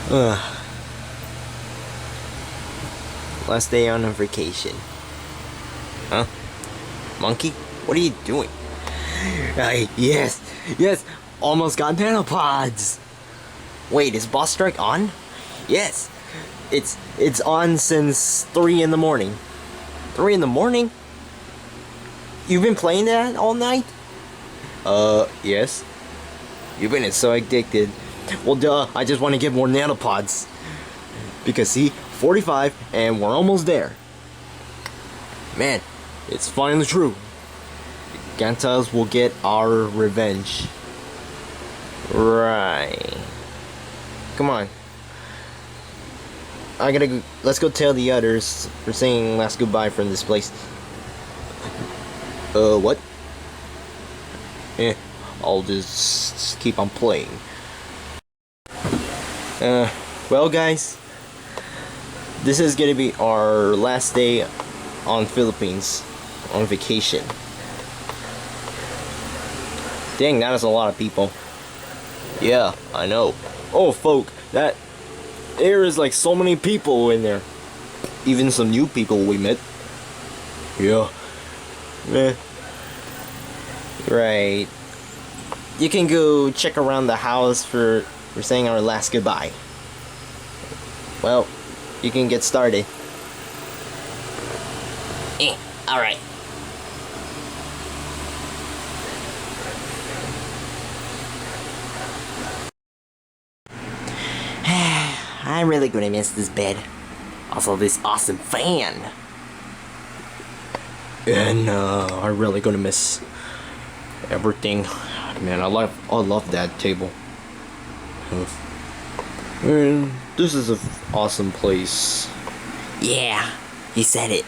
Ugh. Last day on a vacation. Huh? Monkey? What are you doing? Yes! Yes! Almost got nanopods! Wait, is Boss Strike on? Yes! It's on since 3 in the morning. 3 in the morning? You've been playing that all night? Yes. You've been so addicted. Well, duh, I just want to get more nanopods. Because see, 45, and we're almost there. Man, it's finally true. Gantas will get our revenge. Right. Come on. I gotta go, let's go tell the others we're saying last goodbye from this place. What? I'll just keep on playing. Well guys, this is gonna be our last day on Philippines, on vacation. Dang, that is a lot of people. Yeah, I know. Oh folk, there is like so many people in there. Even some new people we met. Yeah. Right. You can go check around the house for saying our last goodbye. Well, you can get started. Alright. I'm really gonna miss this bed. Also this awesome fan. And I'm really gonna miss everything. Man, I love that table. Man, this is an awesome place. Yeah, you said it.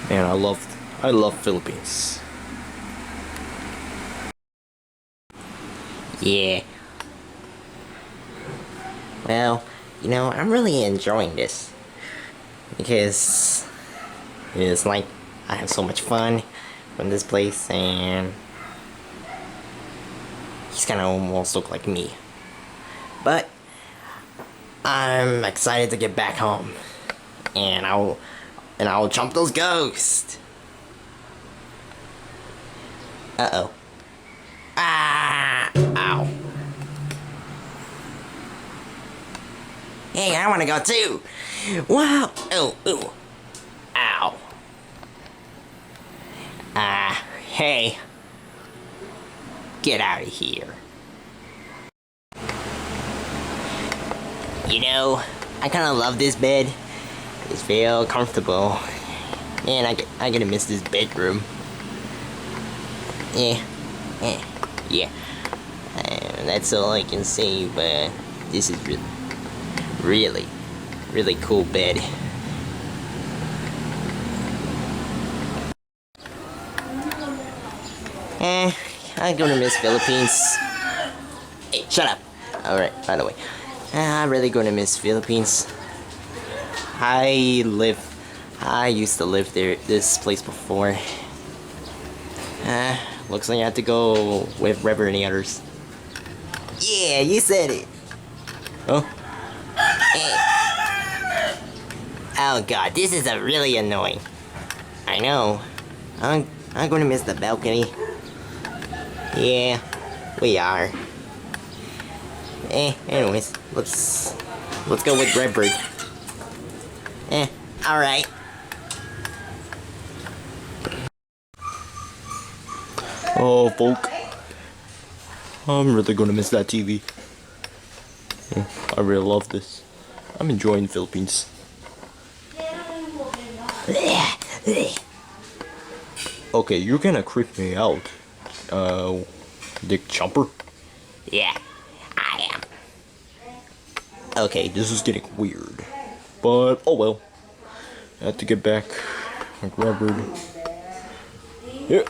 Man, I love Philippines. Yeah. Well, I'm really enjoying this. Because it's like I have so much fun from this place, and he's kind of almost look like me. But I'm excited to get back home, and I'll jump those ghosts. Uh-oh. Ah! Ow. Hey, I wanna go too! Wow! Oh, ooh. Ow. Hey. Get out of here. I kinda love this bed. It's very comfortable. Man, I gonna miss this bedroom. Yeah. That's all I can say, but this is really cool bed. I'm gonna miss Philippines. Hey, shut up. Alright, by the way. I'm really gonna miss Philippines. I used to live this place before. Looks like I have to go with Rever and the others. Yeah, you said it. Oh. Hey. Oh god, this is really annoying. I know. I'm gonna miss the balcony. Yeah, we are. Anyways, let's go with Redbird. Alright. Oh, folk. I'm really gonna miss that TV. I really love this. I'm enjoying the Philippines. Okay, you're gonna creep me out. Dick Chumper? Yeah, I am. Okay, this is getting weird. But, oh well. I have to get back. Like Robert. Yeah.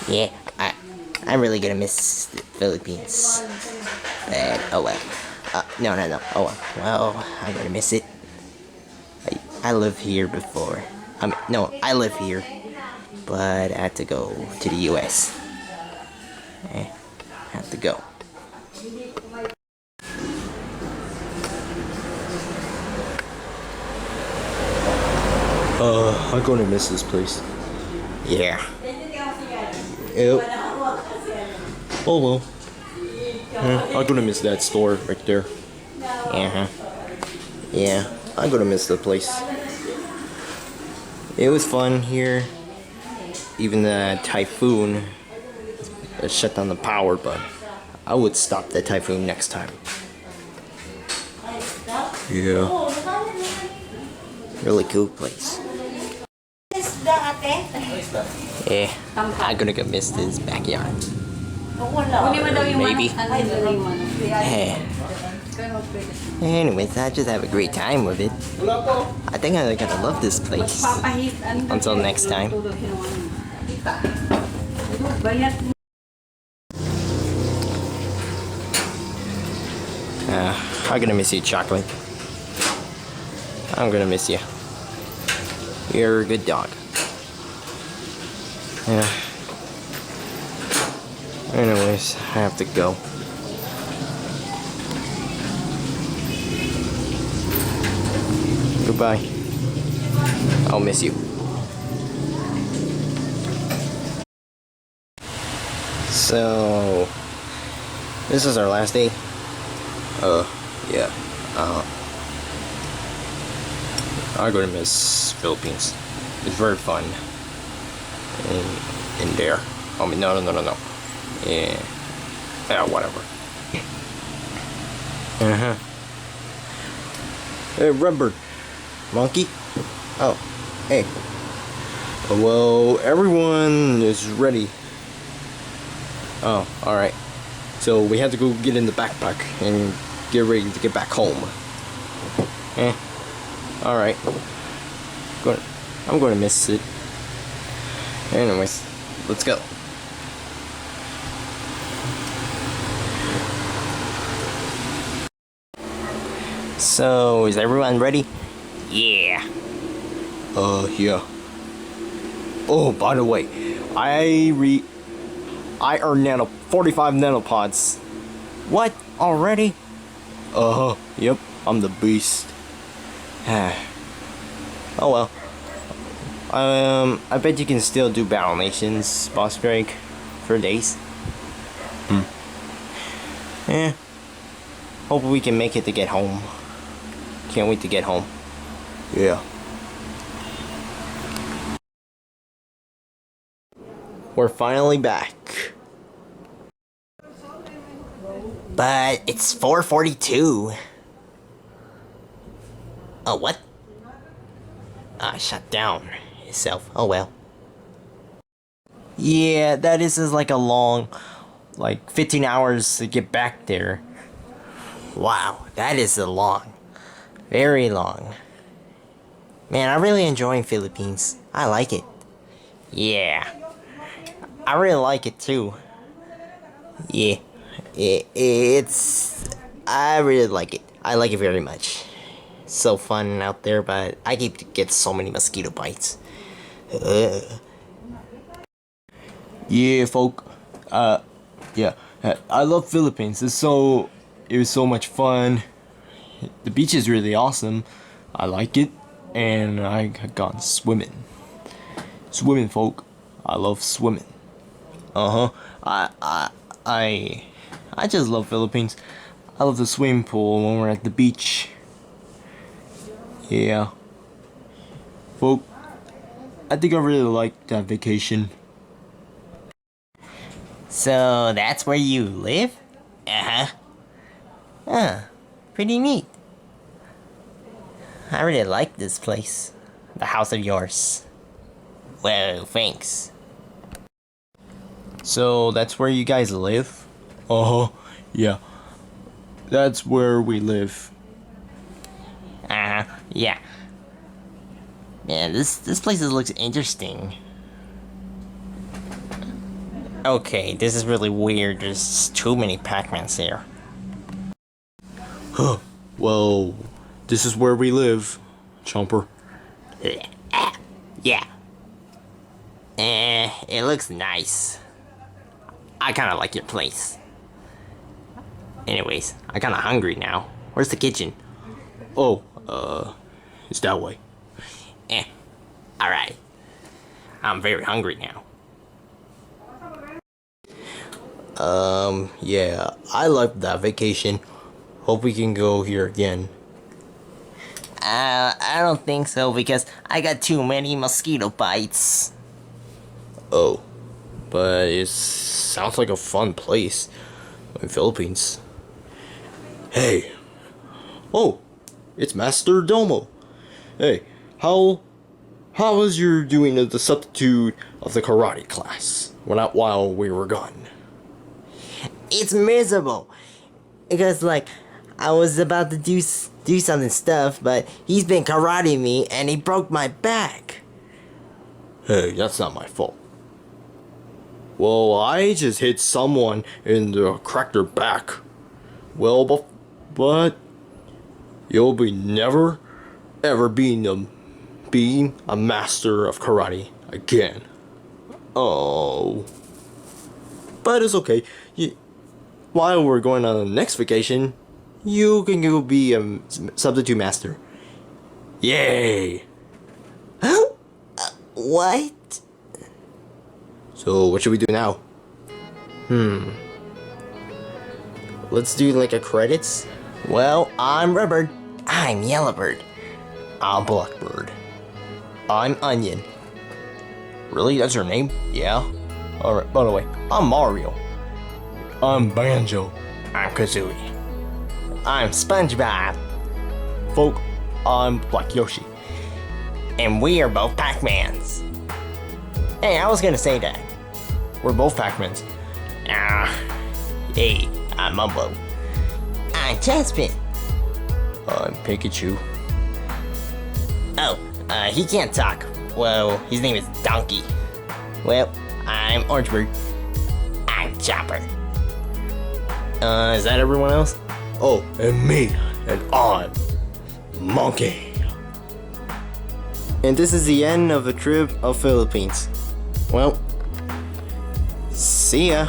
Yeah, I'm really gonna miss the Philippines. But, oh well. No. Oh well. Well, I'm gonna miss it. I lived here before. No, I live here. But I had to go to the US. I have to go. I'm gonna miss this place. Yeah. Yep. Oh well. I'm gonna miss that store right there. Uh-huh. Yeah, I'm gonna miss the place. It was fun here. Even the typhoon shut down the power, but I would stop the typhoon next time. Yeah. Really cool place. Yeah, I'm gonna go miss this backyard. Maybe. Yeah. Anyways, I just have a great time with it. I think I'm gonna love this place. Until next time. I'm gonna miss you, Chocolate. I'm gonna miss you. You're a good dog. Yeah. Anyways, I have to go. Goodbye. I'll miss you. So, this is our last day. Yeah. I'm gonna miss Philippines. It's very fun. In there. I mean, no. Yeah. Yeah, whatever. Uh-huh. Hey, Rubber. Monkey? Oh, hey. Well, everyone is ready. Oh, alright. So we have to go get in the backpack and get ready to get back home. Alright. I'm gonna miss it. Anyways, let's go. So, is everyone ready? Yeah. Yeah. Oh, by the way, I earned 45 nanopods. What? Already? Yep. I'm the beast. Oh well. I bet you can still do Battle Nations boss break for days. Yeah. Hope we can make it to get home. Can't wait to get home. Yeah. We're finally back. But it's 4:42. Oh, what? Shut down itself. Oh well. Yeah, that is like a long, like 15 hours to get back there. Wow, that is a long. Very long. Man, I'm really enjoying Philippines. I like it. Yeah. I really like it too. Yeah. I really like it. I like it very much. So fun out there, but I keep to get so many mosquito bites. Yeah, folk. Yeah. I love Philippines. It was so much fun. The beach is really awesome. I like it, and I have gone swimming. Swimming, folk. I love swimming. I just love Philippines. I love the swimming pool when we're at the beach. Yeah. Folk, I think I really like that vacation. So that's where you live? Uh-huh. Huh. Pretty neat. I really like this place. The house of yours. Well, thanks. So that's where you guys live? Uh-huh. Yeah. That's where we live. Uh-huh. Yeah. Man, this place looks interesting. Okay, this is really weird. There's too many Pac-Mans here. Huh. Well, this is where we live, Chomper. Yeah. It looks nice. I kinda like your place. Anyways, I'm kinda hungry now. Where's the kitchen? Oh, it's that way. Alright. I'm very hungry now. Yeah, I liked that vacation. Hope we can go here again. I don't think so because I got too many mosquito bites. Oh, but it sounds like a fun place in Philippines. Hey. Oh, it's Master Domo. Hey, how was your doing of the substitute of the karate class while we were gone? It's miserable because like I was about to do something stuff, but he's been karateing me and he broke my back. Hey, that's not my fault. Well, I just hit someone and cracked their back. Well, but you'll be never ever being a master of karate again. Oh. But it's okay. While we're going on the next vacation, you can go be a substitute master. Yay! Huh? What? So what should we do now? Let's do like a credits. Well, I'm Redbird. I'm Yellowbird. I'm Blackbird. I'm Onion. Really? That's your name? Yeah. Alright, by the way, I'm Mario. I'm Banjo. I'm Kazooie. I'm SpongeBob. Folk, I'm Black Yoshi. And we are both Pac-Mans. Hey, I was gonna say that. We're both Pac-Mans. Hey, I'm Mumbo. I'm Chespin. I'm Pikachu. Oh, he can't talk. Well, his name is Donkey. Well, I'm Orangebird. I'm Chopper. Is that everyone else? Oh, and me, and I'm Monkey. And this is the end of a trip of Philippines. Well, see ya.